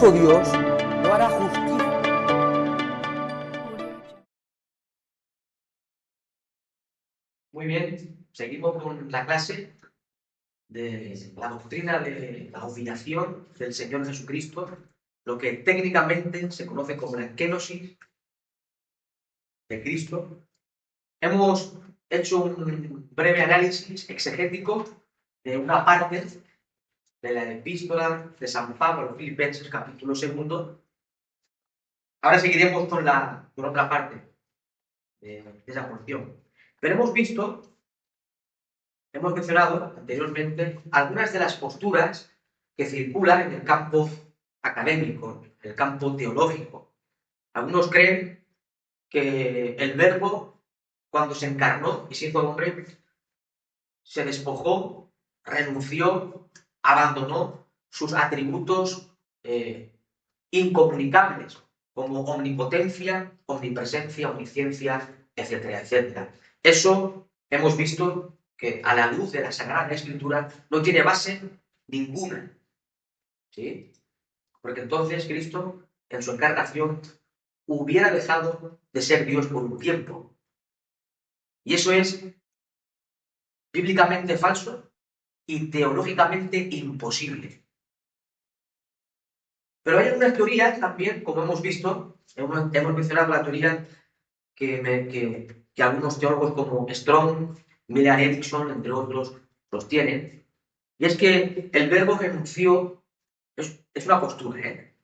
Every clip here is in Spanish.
poderoso Dios no hará justicia. Muy bien, seguimos con la clase de la doctrina de la humillación del Señor Jesucristo, lo que técnicamente se conoce como la kenosis de Cristo. Hemos hecho un breve análisis exegético de una parte de la epístola de San Pablo a los Filipenses, capítulo 2. Ahora seguiremos con otra parte de esa porción. Pero hemos mencionado anteriormente algunas de las posturas que circulan en el campo académico, en el campo teológico. Algunos creen que el Verbo, cuando se encarnó y se hizo hombre, se despojó, renunció, abandonó sus atributos incomunicables, como omnipotencia, omnipresencia, omnisciencia, etcétera, etcétera. Eso hemos visto que a la luz de la Sagrada Escritura no tiene base ninguna, ¿sí? Porque entonces Cristo, en su encarnación, hubiera dejado de ser Dios por un tiempo. Y eso es bíblicamente falso y teológicamente imposible. Pero hay algunas teorías también, como hemos visto, hemos mencionado la teoría que algunos teólogos como Strong, Miller Erickson, entre otros, sostienen, y es que el verbo renunció es una postura, ¿eh?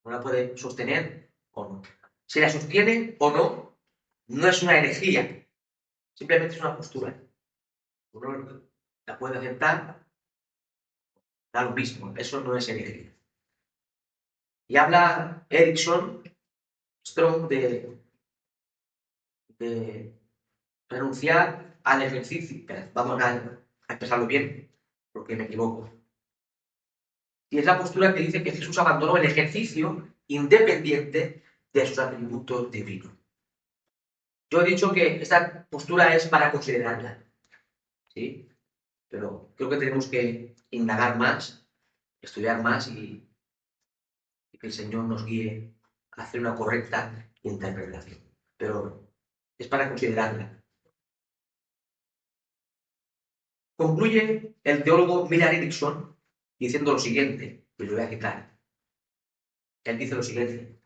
No la puede sostener o no. Si la sostiene o no, no es una herejía, simplemente es una postura. Uno la puede aceptar, da lo mismo, eso no es herejía. Y habla Erickson, Strong, de renunciar al ejercicio. Vamos a expresarlo bien, porque me equivoco. Y es la postura que dice que Jesús abandonó el ejercicio independiente de sus atributos divinos. Yo he dicho que esta postura es para considerarla, ¿sí? Pero creo que tenemos que indagar más, estudiar más y que el Señor nos guíe a hacer una correcta interpretación. Pero es para considerarla. Concluye el teólogo Miller Erickson diciendo lo siguiente, y lo voy a citar. Él dice lo siguiente,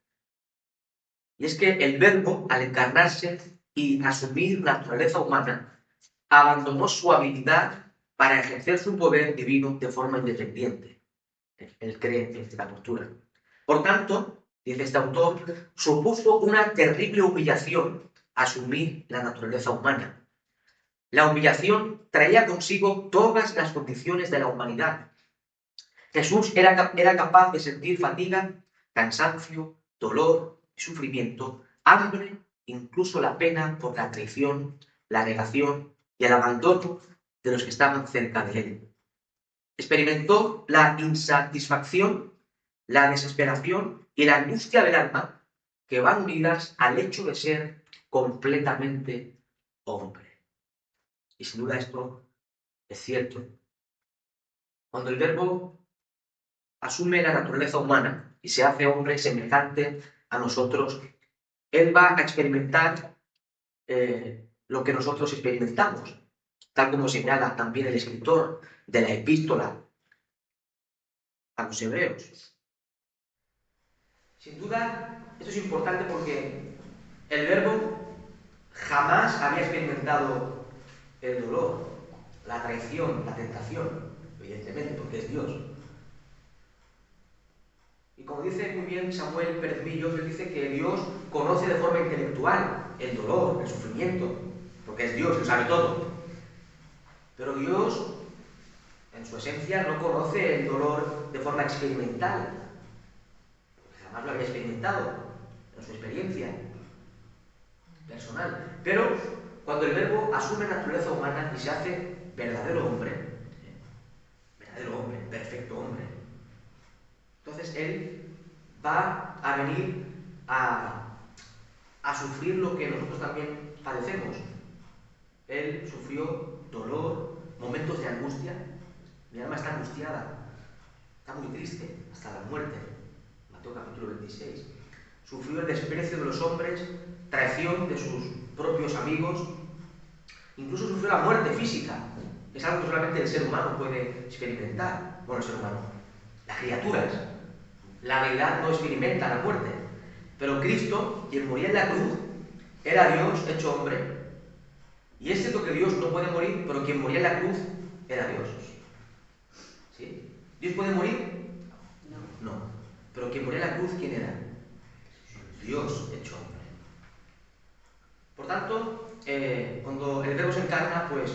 y es que el Verbo, al encarnarse y asumir la naturaleza humana, abandonó su habilidad para ejercer su poder divino de forma independiente. Él cree en esta postura. Por tanto, dice este autor, supuso una terrible humillación asumir la naturaleza humana. La humillación traía consigo todas las condiciones de la humanidad. Jesús era capaz de sentir fatiga, cansancio, dolor y sufrimiento, hambre, incluso la pena por la traición, la negación y el abandono de los que estaban cerca de él. Experimentó la insatisfacción, la desesperación y la angustia del alma que van unidas al hecho de ser completamente hombre. Y sin duda esto es cierto. Cuando el Verbo asume la naturaleza humana y se hace hombre semejante a nosotros, él va a experimentar lo que nosotros experimentamos, tal como señala también el escritor de la epístola a los hebreos. Sin duda, esto es importante porque el Verbo jamás había experimentado el dolor, la traición, la tentación, evidentemente, porque es Dios. Y como dice muy bien Samuel Pérez Millos, él dice que Dios conoce de forma intelectual el dolor, el sufrimiento, porque es Dios, lo sabe todo. Pero Dios, en su esencia, no conoce el dolor de forma experimental, porque jamás lo había experimentado en su experiencia personal. Pero cuando el Verbo asume naturaleza humana y se hace verdadero hombre, perfecto hombre, entonces él va a venir a sufrir lo que nosotros también padecemos. Él sufrió dolor, momentos de angustia. Mi alma está angustiada, está muy triste, hasta la muerte. Mateo capítulo 26. Sufrió el desprecio de los hombres, traición de sus propios amigos, incluso sufrió la muerte física. Es algo que solamente el ser humano puede experimentar. Bueno, el ser humano, las criaturas. La deidad no experimenta la muerte. Pero Cristo, quien moría en la cruz, era Dios hecho hombre. Y es cierto que Dios no puede morir, pero quien moría en la cruz era Dios. ¿Sí? ¿Dios puede morir? No. Pero quien moría en la cruz, ¿quién era? Dios hecho hombre. Por tanto, cuando el Verbo se encarna, pues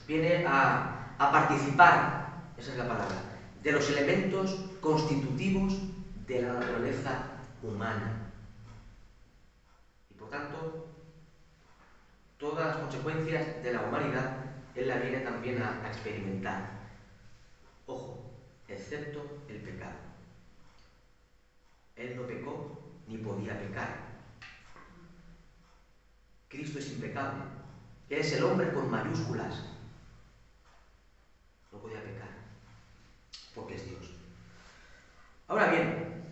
viene a participar, esa es la palabra, de los elementos constitutivos de la naturaleza humana. Y por tanto, todas las consecuencias de la humanidad, Él la viene también a experimentar. Ojo, excepto el pecado. Él no pecó ni podía pecar. Cristo es impecable. Él es el hombre con mayúsculas. No podía pecar, porque es Dios. Ahora bien,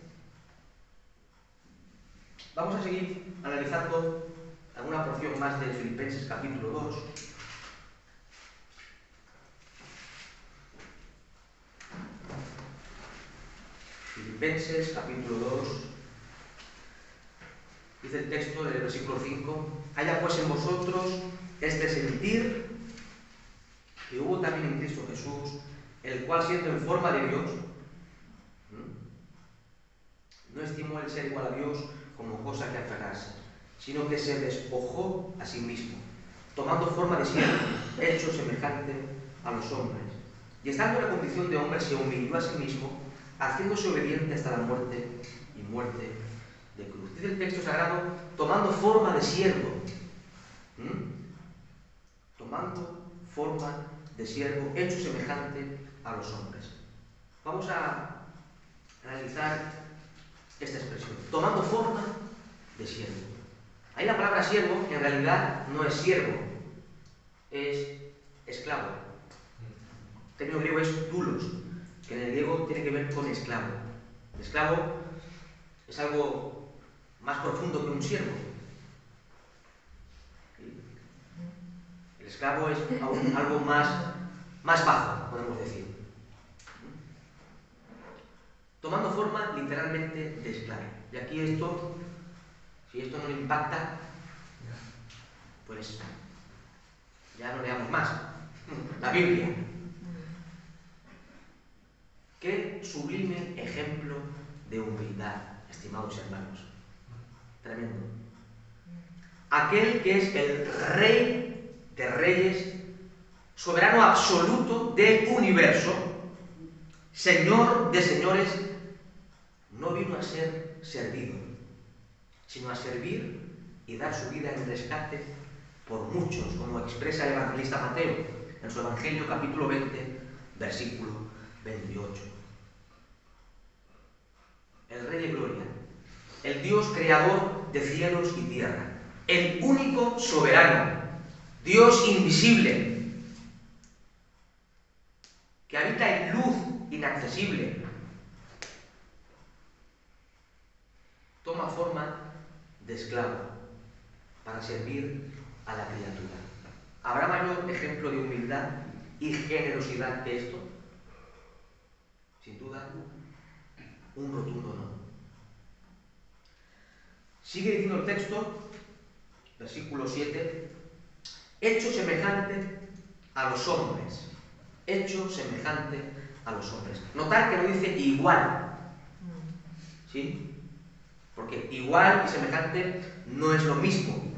vamos a seguir analizando alguna porción más de Filipenses capítulo 2. Filipenses capítulo 2. Dice el texto del versículo 5: haya pues en vosotros este sentir que hubo también en Cristo Jesús, el cual siendo en forma de Dios, no estimó el ser igual a Dios como cosa que aferrarse, sino que se despojó a sí mismo, tomando forma de siervo, hecho semejante a los hombres. Y estando en la condición de hombre, se humilló a sí mismo, haciéndose obediente hasta la muerte y muerte de cruz. Dice el texto sagrado, tomando forma de siervo. Tomando forma de siervo, hecho semejante a los hombres. Vamos a analizar esta expresión, tomando forma de siervo. Ahí la palabra siervo, en realidad, no es siervo, es esclavo. El término griego es doulos, que en el griego tiene que ver con esclavo. El esclavo es algo más profundo que un siervo. El esclavo es algo más bajo, podemos decir. Tomando forma literalmente de esclavo. Y aquí esto, si esto no le impacta, pues ya no leamos más. La Biblia. Qué sublime ejemplo de humildad, estimados hermanos. Tremendo. Aquel que es el Rey de Reyes, soberano absoluto del universo, Señor de señores, no vino a ser servido, sino a servir y dar su vida en rescate por muchos, como expresa el evangelista Mateo en su Evangelio capítulo 20, versículo 28. El Rey de Gloria, el Dios creador de cielos y tierra, el único soberano, Dios invisible, que habita en luz inaccesible, toma forma de esclavo para servir a la criatura. ¿Habrá mayor ejemplo de humildad y generosidad que esto? Sin duda, un rotundo no. Sigue diciendo el texto, versículo 7, hecho semejante a los hombres. Hecho semejante a los hombres. Notar que no dice igual. ¿Sí? Porque igual y semejante no es lo mismo.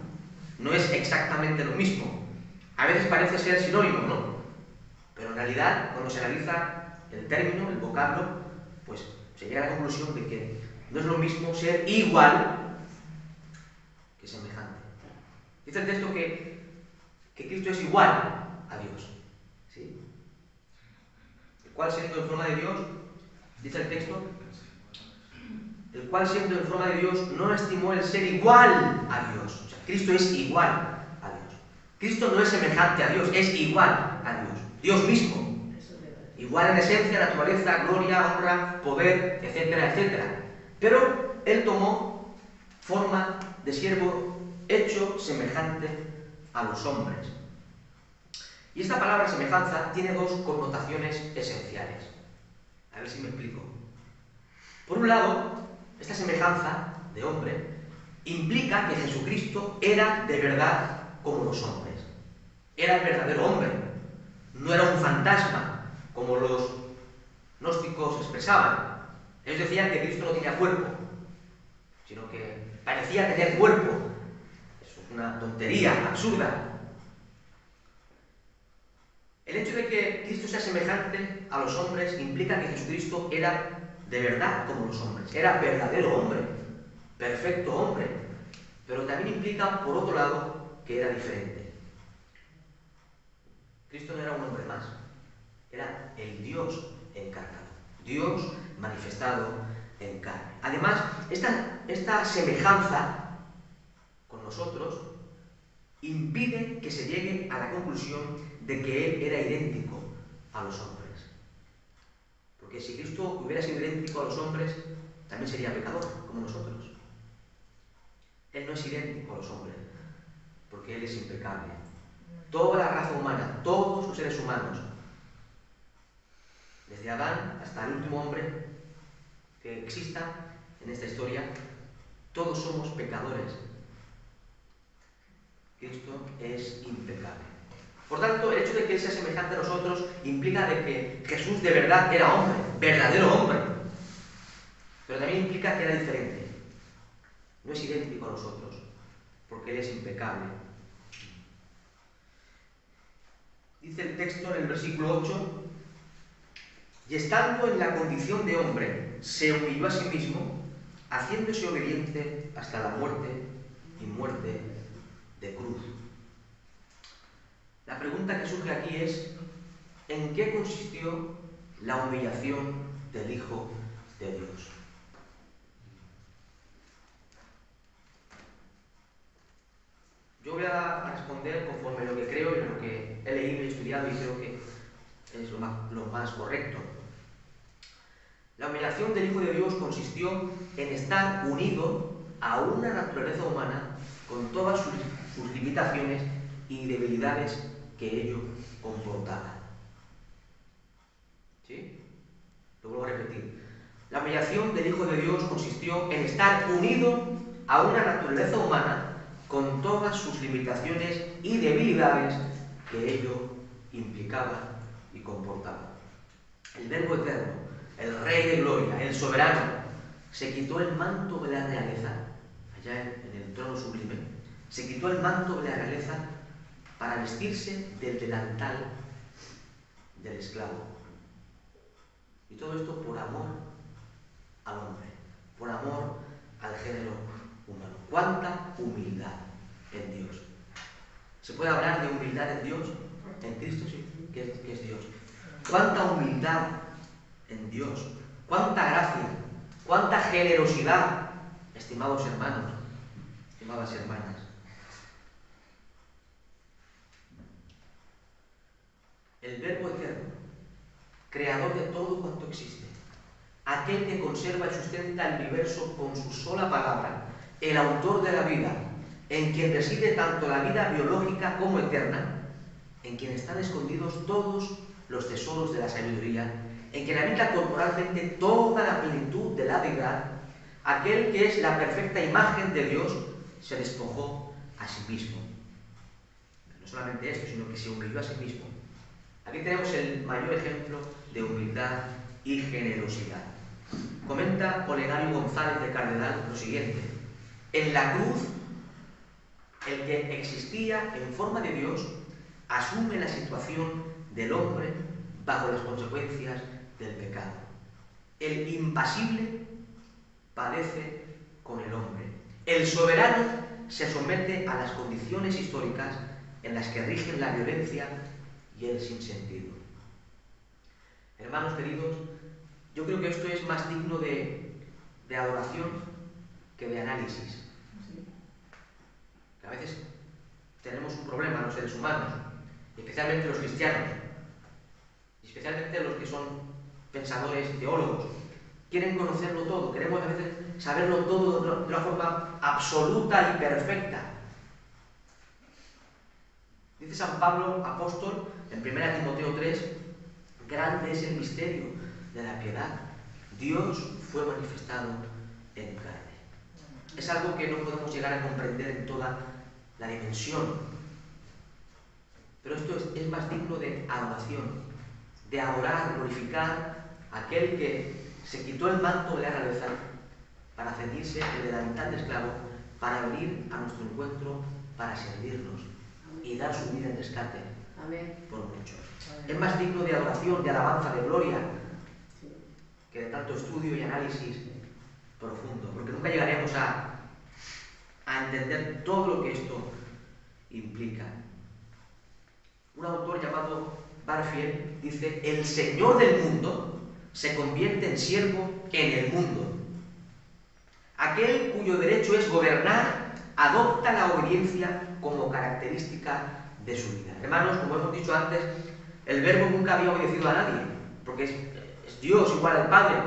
No es exactamente lo mismo. A veces parece ser sinónimo, ¿no? Pero en realidad, cuando se analiza el término, el vocablo, pues se llega a la conclusión de que no es lo mismo ser igual que semejante. Dice el texto que Cristo es igual a Dios. ¿Sí? El cual siendo en forma de Dios, dice el texto, el cual siendo en forma de Dios no estimó el ser igual a Dios. O sea, Cristo es igual a Dios. Cristo no es semejante a Dios, es igual a Dios. Dios mismo. igual en esencia, naturaleza, gloria, honra, poder, etcétera, etcétera. Pero él tomó forma de siervo hecho semejante a los hombres. Y esta palabra semejanza tiene dos connotaciones esenciales. A ver si me explico. Por un lado, esta semejanza de hombre implica que Jesucristo era de verdad como los hombres. Era el verdadero hombre. No era un fantasma, como los gnósticos expresaban. Ellos decían que Cristo no tenía cuerpo, sino que parecía tener cuerpo. Eso es una tontería absurda. El hecho de que Cristo sea semejante a los hombres implica que Jesucristo era de verdad como los hombres. Era verdadero hombre, perfecto hombre. Pero también implica, por otro lado, que era diferente. Cristo no era un hombre más. Era el Dios encarnado. Dios manifestado en carne. Además, esta semejanza con nosotros impide que se llegue a la conclusión de que Él era idéntico a los hombres. Porque si Cristo hubiera sido idéntico a los hombres, también sería pecador, como nosotros. Él no es idéntico a los hombres, porque Él es impecable. Toda la raza humana, todos los seres humanos, desde Adán hasta el último hombre que exista en esta historia, todos somos pecadores. Cristo es impecable. Por tanto, el hecho de que Él sea semejante a nosotros implica de que Jesús de verdad era hombre, verdadero hombre. Pero también implica que era diferente. No es idéntico a nosotros, porque Él es impecable. Dice el texto en el versículo 8, y estando en la condición de hombre, se humilló a sí mismo, haciéndose obediente hasta la muerte y muerte de cruz. La pregunta que surge aquí es, ¿en qué consistió la humillación del Hijo de Dios? Yo voy a responder conforme lo que creo y lo que he leído y estudiado y creo que es lo más correcto. La humillación del Hijo de Dios consistió en estar unido a una naturaleza humana con todas sus limitaciones y debilidades que ello comportaba. ¿Sí? Lo vuelvo a repetir. La humillación del Hijo de Dios consistió en estar unido a una naturaleza humana con todas sus limitaciones y debilidades que ello implicaba y comportaba. El Verbo eterno, el Rey de gloria, el soberano, se quitó el manto de la realeza, allá en el trono sublime, se quitó el manto de la realeza para vestirse del delantal del esclavo. Y todo esto por amor al hombre, por amor al género humano. ¡Cuánta humildad en Dios! ¿Se puede hablar de humildad en Dios? En Cristo sí, que es Dios. ¡Cuánta humildad en Dios! ¡Cuánta gracia! ¡Cuánta generosidad! Estimados hermanos, estimadas hermanas. El Verbo eterno, creador de todo cuanto existe, aquel que conserva y sustenta el universo con su sola palabra, el autor de la vida, en quien reside tanto la vida biológica como eterna, en quien están escondidos todos los tesoros de la sabiduría, en quien habita corporalmente toda la plenitud de la deidad, aquel que es la perfecta imagen de Dios, se despojó a sí mismo. No solamente esto, sino que se humilló a sí mismo. Aquí tenemos el mayor ejemplo de humildad y generosidad. Comenta Olegario González de Cardenal lo siguiente: en la cruz, el que existía en forma de Dios asume la situación del hombre bajo las consecuencias del pecado. El impasible padece con el hombre. El soberano se somete a las condiciones históricas en las que rigen la violencia y el sinsentido. Hermanos queridos, yo creo que esto es más digno de adoración que de análisis. Que a veces tenemos un problema los seres humanos, especialmente los cristianos. especialmente los que son pensadores y teólogos, quieren conocerlo todo, queremos a veces saberlo todo de una forma absoluta y perfecta. Dice San Pablo, apóstol, en 1 Timoteo 3, grande es el misterio de la piedad. Dios fue manifestado en carne. Es algo que no podemos llegar a comprender en toda la dimensión. Pero esto es más digno de adoración, de adorar, glorificar a aquel que se quitó el manto de la realeza para ceñirse el delantal de esclavo, para venir a nuestro encuentro, para servirnos y dar su vida en rescate. Amén. Por muchos. Amén. Es más digno de adoración, de alabanza, de gloria, que de tanto estudio y análisis profundo, porque nunca llegaremos a entender todo lo que esto implica. Un autor llamado Barfield dice: el Señor del mundo se convierte en siervo en el mundo. Aquel cuyo derecho es gobernar adopta la obediencia como característica de su vida. Hermanos, como hemos dicho antes, el Verbo nunca había obedecido a nadie, porque es Dios igual al Padre,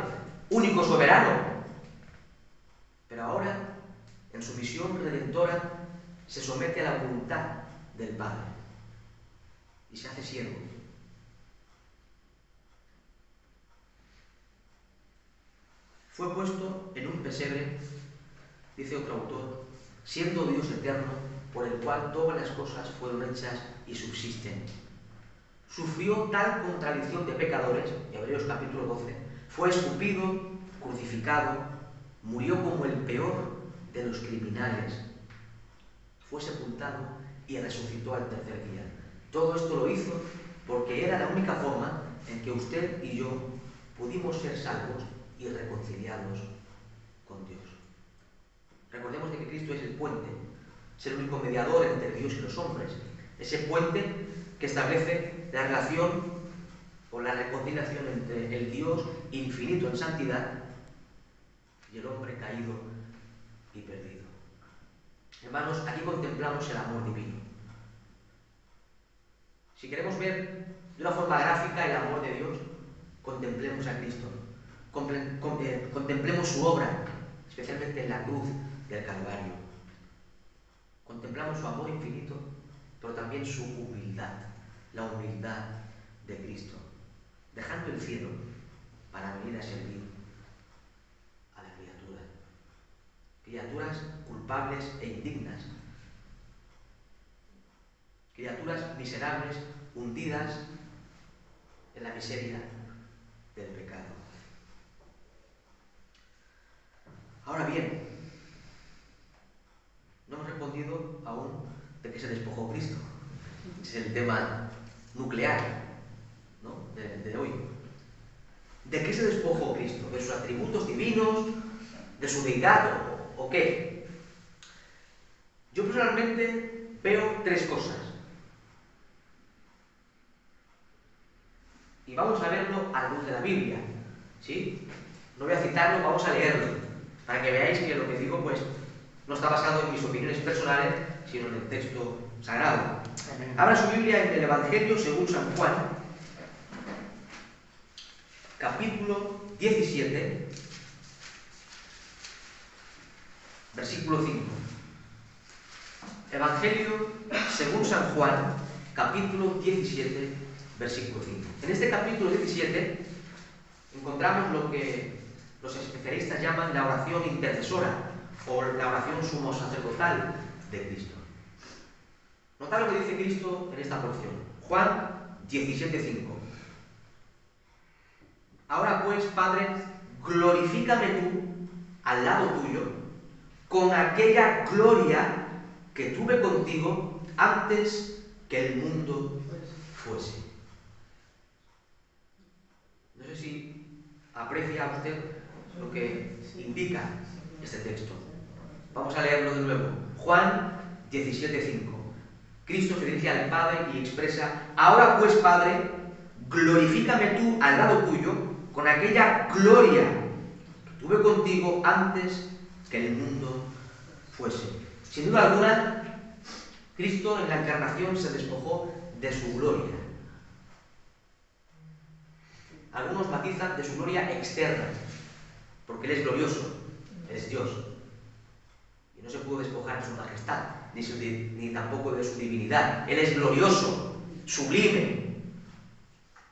único soberano. Pero ahora, en su misión redentora, se somete a la voluntad del Padre y se hace siervo. Fue puesto en un pesebre, dice otro autor, siendo Dios eterno, por el cual todas las cosas fueron hechas y subsisten. Sufrió tal contradicción de pecadores, Hebreos capítulo 12, fue escupido, crucificado, murió como el peor de los criminales, fue sepultado y resucitó al tercer día. Todo esto lo hizo porque era la única forma en que usted y yo pudimos ser salvos y reconciliados con Dios. Recordemos de que Cristo es el puente, es el único mediador entre Dios y los hombres, ese puente que establece la relación o la reconciliación entre el Dios infinito en santidad y el hombre caído y perdido. Hermanos, aquí contemplamos el amor divino. Si queremos ver de una forma gráfica el amor de Dios, contemplemos a Cristo, contemplemos su obra, especialmente en la cruz del Calvario. Contemplamos su amor infinito, pero también su humildad, la humildad de Cristo, dejando el cielo para venir a servir a la criatura. Criaturas culpables e indignas, criaturas miserables, hundidas en la miseria del pecado. Ahora bien, no hemos respondido aún de qué se despojó Cristo. Ese es el tema nuclear, ¿no?, de hoy. ¿De qué se despojó Cristo? ¿De sus atributos divinos? ¿De su deidad? ¿O qué? Yo personalmente veo tres cosas. Y vamos a verlo a la luz de la Biblia, ¿sí? No voy a citarlo, vamos a leerlo, para que veáis que lo que digo, pues, no está basado en mis opiniones personales, sino en el texto sagrado. Abra su Biblia en el Evangelio según San Juan, capítulo 17, versículo 5. Evangelio según San Juan, capítulo 17, versículo 5. En este capítulo 17 encontramos lo que los especialistas llaman la oración intercesora o la oración sumo sacerdotal de Cristo. Notad lo que dice Cristo en esta porción. Juan 17, 5. Ahora pues, Padre, glorifícame tú al lado tuyo con aquella gloria que tuve contigo antes que el mundo fuese. No sé si aprecia usted lo que indica este texto. Vamos a leerlo de nuevo. Juan 17:5. Cristo se dirige al Padre y expresa: ahora pues, Padre, glorifícame tú al lado tuyo con aquella gloria que tuve contigo antes que el mundo fuese. Sin duda alguna, Cristo en la encarnación se despojó de su gloria. algunos matizan de su gloria externa, porque Él es glorioso, Él es Dios. Y no se pudo despojar de su majestad, ni tampoco de su divinidad. Él es glorioso, sublime.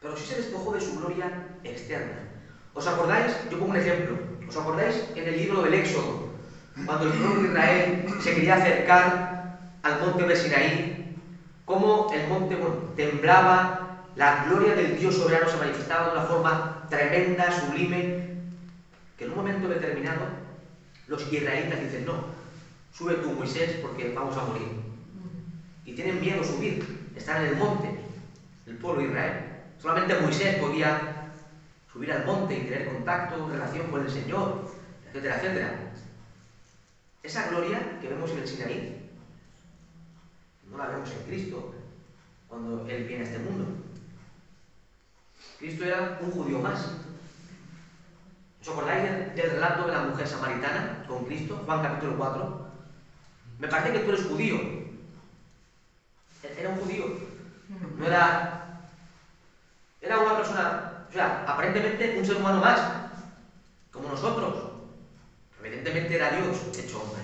Pero sí se despojó de su gloria externa. ¿Os acordáis? Yo pongo un ejemplo. ¿Os acordáis en el libro del Éxodo? Cuando el pueblo de Israel se quería acercar al monte de Sinaí, cómo el monte temblaba, la gloria del Dios soberano se manifestaba de una forma tremenda, sublime, que en un momento determinado los israelitas dicen: no, sube tú, Moisés, porque vamos a morir. Y tienen miedo a subir, están en el monte, el pueblo de Israel. Solamente Moisés podía subir al monte y tener contacto, relación con el Señor, etcétera, etcétera. Esa gloria que vemos en el Sinaí no la vemos en Cristo cuando Él viene a este mundo. Cristo era un judío más. ¿Os acordáis del relato de la mujer samaritana con Cristo? Juan capítulo 4. Me parece que tú eres judío. Era un judío. No era una persona, o sea, aparentemente un ser humano más, como nosotros. Evidentemente era Dios hecho hombre.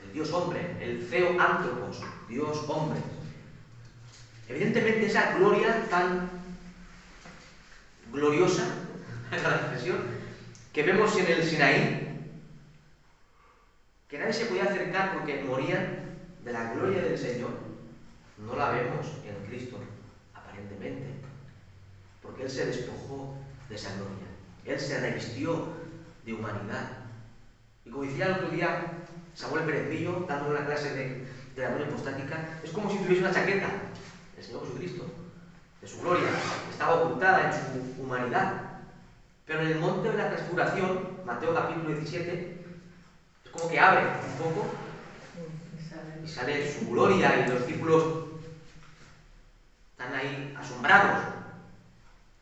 El Dios hombre, el Theoantropos, Dios hombre. Evidentemente esa gloria tan gloriosa, esa la expresión, que vemos en el Sinaí, que nadie se podía acercar porque morían de la gloria del Señor, no la vemos en Cristo, aparentemente, porque Él se despojó de esa gloria. Él se revistió de humanidad. Y como decía el otro día Samuel Pérez Villo, dando una clase de la gloria hipostática, es como si tuviese una chaqueta, el Señor Jesucristo, de su gloria, estaba ocultada en su humanidad. Pero en el monte de la transfiguración, Mateo capítulo 17, es como que abre un poco y sale su gloria, y los discípulos están ahí asombrados.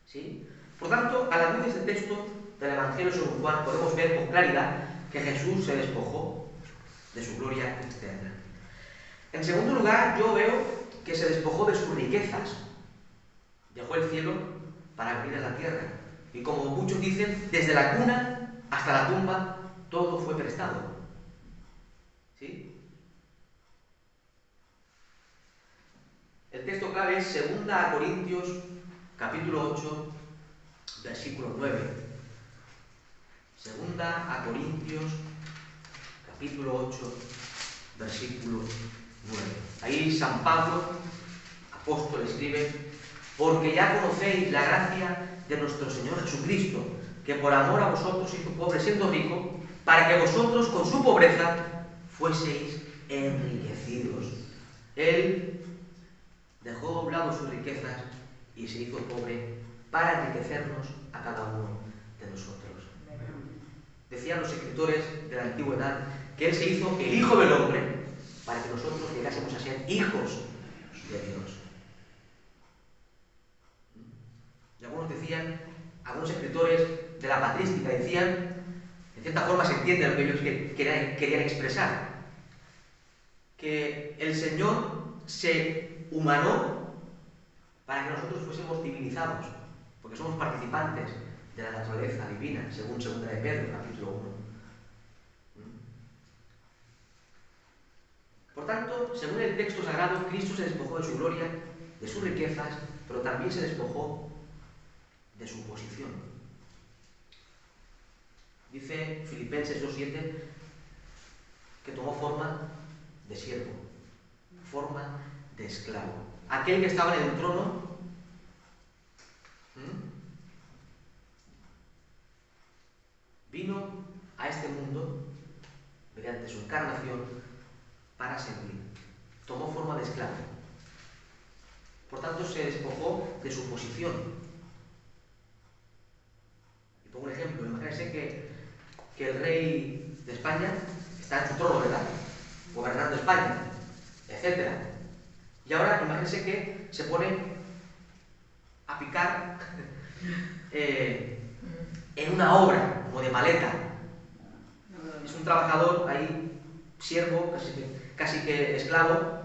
¿Sí? Por tanto, a la luz de este texto del Evangelio según Juan, podemos ver con claridad que Jesús se despojó de su gloria externa. En segundo lugar, yo veo que se despojó de sus riquezas. Dejó el cielo para venir a la tierra. Y como muchos dicen, desde la cuna hasta la tumba, todo fue prestado. ¿Sí? El texto clave es 2 Corintios, capítulo 8, versículo 9. 2 Corintios, capítulo 8, versículo 9. Ahí San Pablo, apóstol, escribe: porque ya conocéis la gracia de nuestro Señor Jesucristo, que por amor a vosotros hizo pobre siendo rico, para que vosotros con su pobreza fueseis enriquecidos. Él dejó doblados sus riquezas y se hizo pobre para enriquecernos a cada uno de nosotros. Decían los escritores de la antigüedad que Él se hizo el Hijo del Hombre para que nosotros llegásemos a ser hijos de Dios. Y algunos escritores de la patrística decían, en cierta forma se entiende lo que ellos querían expresar, que el Señor se humanó para que nosotros fuésemos divinizados, porque somos participantes de la naturaleza divina, según 2 de Pedro, capítulo 1. Por tanto, según el texto sagrado, Cristo se despojó de su gloria, de sus riquezas, pero también se despojó de su posición. Dice Filipenses 2:7 que tomó forma de siervo, forma de esclavo. Aquel que estaba en el trono vino a este mundo mediante su encarnación para servir. Tomó forma de esclavo. Por tanto, se despojó de su posición. Y pongo un ejemplo. Imagínense que el rey de España está en su trono, ¿verdad? Gobernando España, etc. Y ahora imagínense que se pone a picar en una obra, como de maleta. Es un trabajador ahí, siervo, casi que esclavo,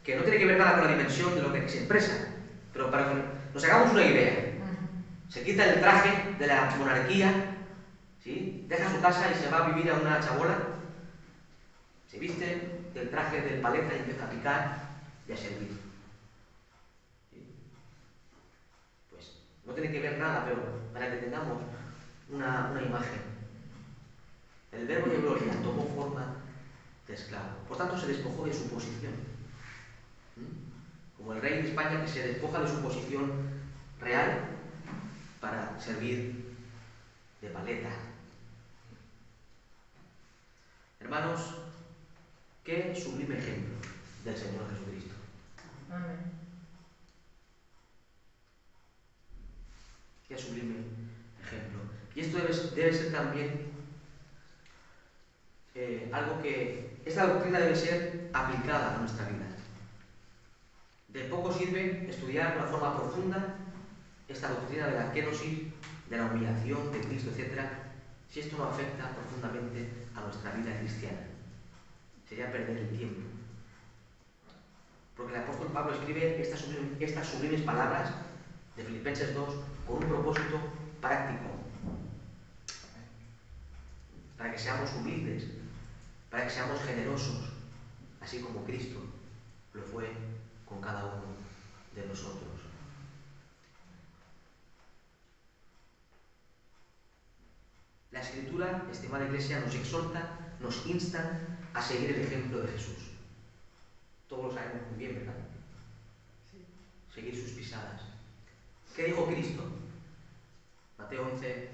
que no tiene que ver nada con la dimensión de lo que es empresa, pero nos hagamos una idea. Se quita el traje de la monarquía, ¿sí? Deja su casa y se va a vivir a una chabola. Se viste del traje del paleta y empieza a picar y a servir. ¿Sí? Pues no tiene que ver nada, pero para que tengamos una imagen. El verbo de gloria tomó forma de esclavo. Por tanto, se despojó de su posición. Como el rey de España que se despoja de su posición real para servir de paleta. Hermanos, qué sublime ejemplo del Señor Jesucristo. Amén. Qué sublime ejemplo. Y esto debe ser también algo que... Esta doctrina debe ser aplicada a nuestra vida. De poco sirve estudiar de una forma profunda esta doctrina de la kenosis, de la humillación de Cristo, etc., si esto no afecta profundamente a nuestra vida cristiana. Sería perder el tiempo. Porque el apóstol Pablo escribe estas sublimes palabras de Filipenses 2 con un propósito práctico. Para que seamos humildes, para que seamos generosos, así como Cristo lo fue con cada uno de nosotros. La Escritura, estimada Iglesia, nos exhorta, nos insta a seguir el ejemplo de Jesús. Todos lo sabemos muy bien, ¿verdad? Sí. Seguir sus pisadas. ¿Qué dijo Cristo? Mateo 11,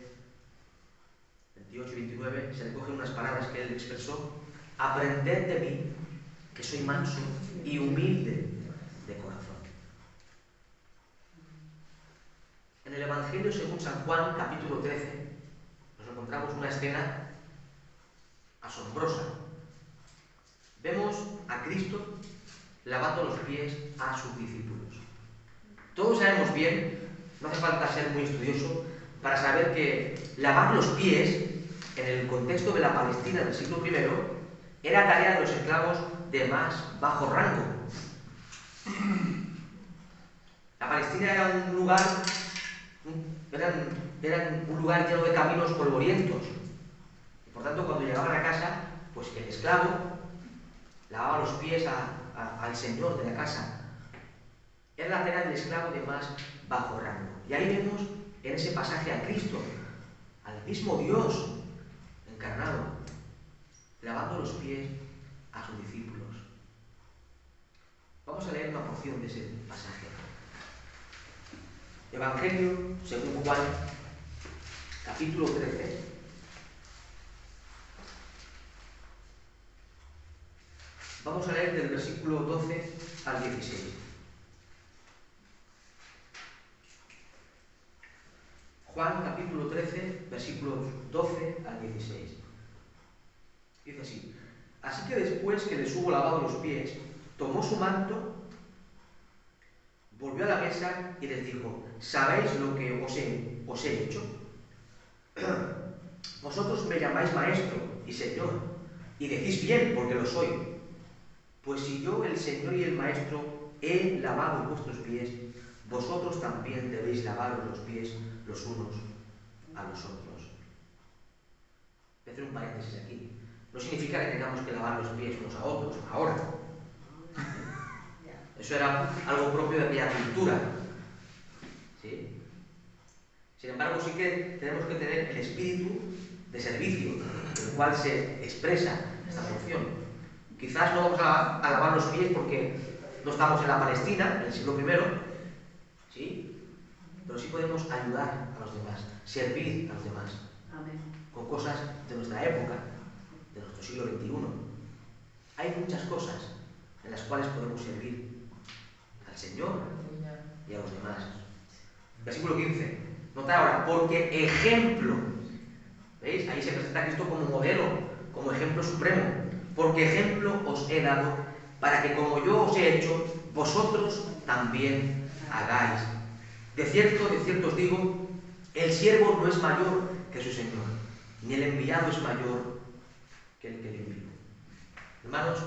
28 y 29, se recogen unas palabras que él expresó. Aprended de mí, que soy manso y humilde de corazón. En el Evangelio según San Juan, capítulo 13, nos encontramos una escena asombrosa. Vemos a Cristo lavando los pies a sus discípulos. Todos sabemos bien, no hace falta ser muy estudioso para saber que lavar los pies en el contexto de la Palestina del siglo I era tarea de los esclavos de más bajo rango. La Palestina era un lugar lleno de caminos polvorientos. Y por tanto, cuando llegaban a casa, pues el esclavo lavaba los pies al señor de la casa. Era la tarea del esclavo de más bajo rango. Y ahí vemos en ese pasaje a Cristo, al mismo Dios encarnado, lavando los pies a sus discípulos. Vamos a leer una porción de ese pasaje. Evangelio según Juan, capítulo 13. Vamos a leer del versículo 12 al 16. Juan, capítulo 13, versículos 12 al 16. Dice así: así que después que les hubo lavado los pies, tomó su manto, volvió a la mesa y les dijo: ¿sabéis lo que os he hecho? Vosotros me llamáis maestro y señor, y decís bien porque lo soy. Pues si yo, el Señor y el Maestro, he lavado vuestros pies, vosotros también debéis lavaros los pies los unos a los otros. Voy a hacer un paréntesis aquí. No significa que tengamos que lavar los pies unos a otros ahora. Eso era algo propio de aquella cultura. ¿Sí? Sin embargo, sí que tenemos que tener el espíritu de servicio, en el cual se expresa esta función. Quizás no vamos a lavar los pies porque no estamos en la Palestina, en el siglo I, ¿sí? Pero sí podemos ayudar a los demás, servir a los demás. Amén. Con cosas de nuestra época, de nuestro siglo XXI. Hay muchas cosas en las cuales podemos servir al Señor y a los demás. Versículo 15. Nota ahora, porque ejemplo. ¿Veis? Ahí se presenta a Cristo como modelo, como ejemplo supremo. Porque ejemplo os he dado para que como yo os he hecho, vosotros también hagáis. De cierto os digo, el siervo no es mayor que su Señor, ni el enviado es mayor que el que le envió. Hermanos,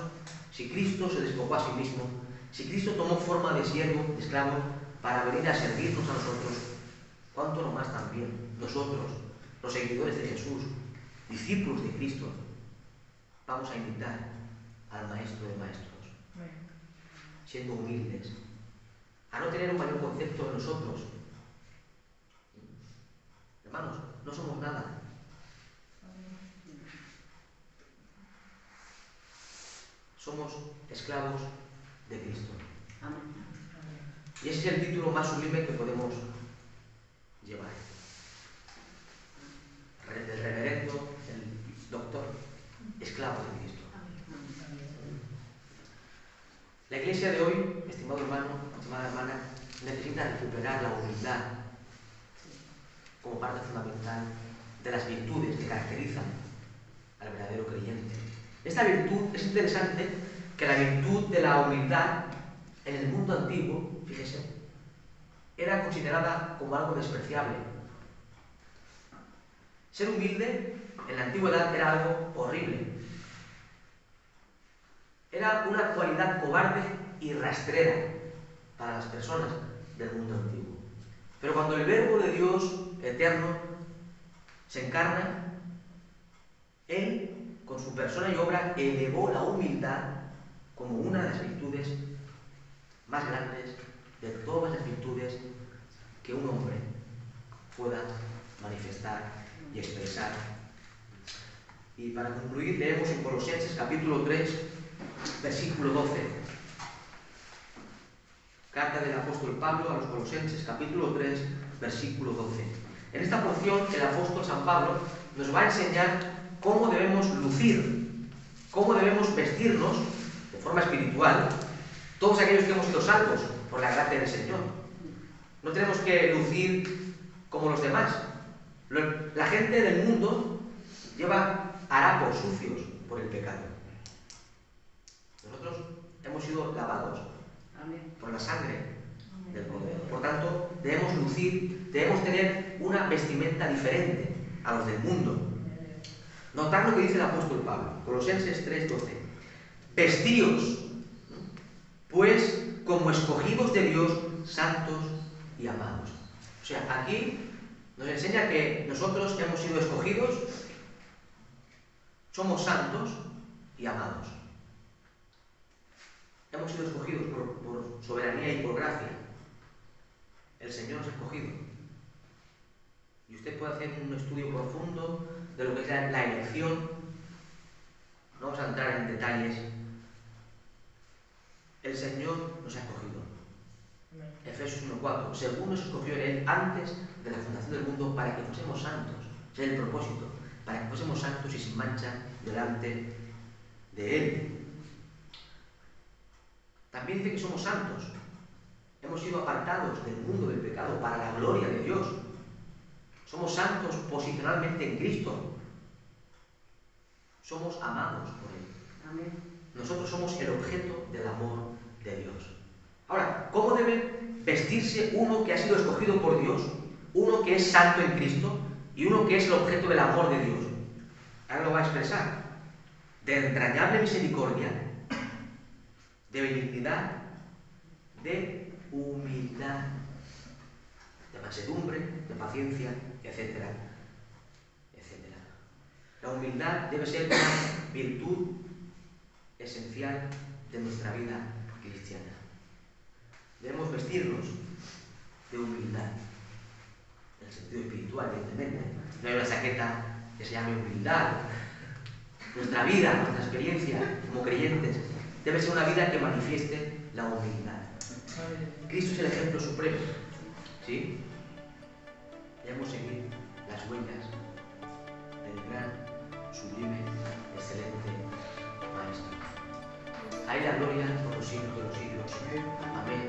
si Cristo se despojó a sí mismo, si Cristo tomó forma de siervo, de esclavo, para venir a servirnos a nosotros, cuánto no más también nosotros, los seguidores de Jesús, discípulos de Cristo, vamos a imitar al Maestro de Maestros, siendo humildes, a no tener un mayor concepto de nosotros. Hermanos, no somos nada. Somos esclavos de Cristo. Y ese es el título más sublime que podemos llevar. El reverendo, el doctor, esclavo de Cristo. La iglesia de hoy, estimado hermano, estimada hermana, necesita recuperar la humildad como parte fundamental de las virtudes que caracterizan al verdadero creyente. Esta virtud, es interesante que la virtud de la humildad en el mundo antiguo, fíjese, era considerada como algo despreciable. Ser humilde en la antigüedad era algo horrible. Era una cualidad cobarde y rastrera para las personas del mundo antiguo. Pero cuando el Verbo de Dios eterno se encarna, Él, con su persona y obra, elevó la humildad como una de las virtudes más grandes de todas las virtudes que un hombre pueda manifestar y expresar. Y para concluir, leemos en Colosenses capítulo 3, versículo 12. Carta del apóstol Pablo a los Colosenses capítulo 3, versículo 12. En esta porción el apóstol San Pablo nos va a enseñar cómo debemos lucir, cómo debemos vestirnos de forma espiritual, todos aquellos que hemos sido salvos por la gracia del Señor. No tenemos que lucir como los demás. La gente del mundo lleva harapos sucios por el pecado. Nosotros hemos sido lavados por la sangre del Cordero. Por tanto, debemos lucir, debemos tener una vestimenta diferente a los del mundo. Notad lo que dice el apóstol Pablo, Colosenses 3:12. Vestíos, pues, como escogidos de Dios, santos y amados. O sea, aquí nos enseña que nosotros hemos sido escogidos, somos santos y amados. Hemos sido escogidos por soberanía y por gracia. El Señor nos ha escogido. Y usted puede hacer un estudio profundo de lo que es la elección. No vamos a entrar en detalles. El Señor nos ha escogido. Efesios 1:4. Según nos escogió en Él antes de la fundación del mundo para que fuésemos santos. Ese es el propósito. Para que fuésemos santos y sin mancha delante de Él. También dice que somos santos. Hemos sido apartados del mundo del pecado para la gloria de Dios. Somos santos posicionalmente en Cristo. Somos amados por Él. Amén. Nosotros somos el objeto del amor de Dios. Ahora, ¿cómo debe vestirse uno que ha sido escogido por Dios? Uno que es santo en Cristo y uno que es el objeto del amor de Dios. Ahora lo va a expresar. De entrañable misericordia, de benignidad, de humildad, de mansedumbre, de paciencia, etcétera, etcétera. La humildad debe ser una virtud esencial de nuestra vida cristiana. Debemos vestirnos de humildad, en el sentido espiritual, evidentemente. No hay una chaqueta que se llame humildad. Nuestra vida, nuestra experiencia como creyentes, debe ser una vida que manifieste la humildad. Cristo es el ejemplo supremo, ¿sí? Debemos seguir las huellas del gran, sublime, excelente Maestro. A Él la gloria por los siglos de los siglos. Amén.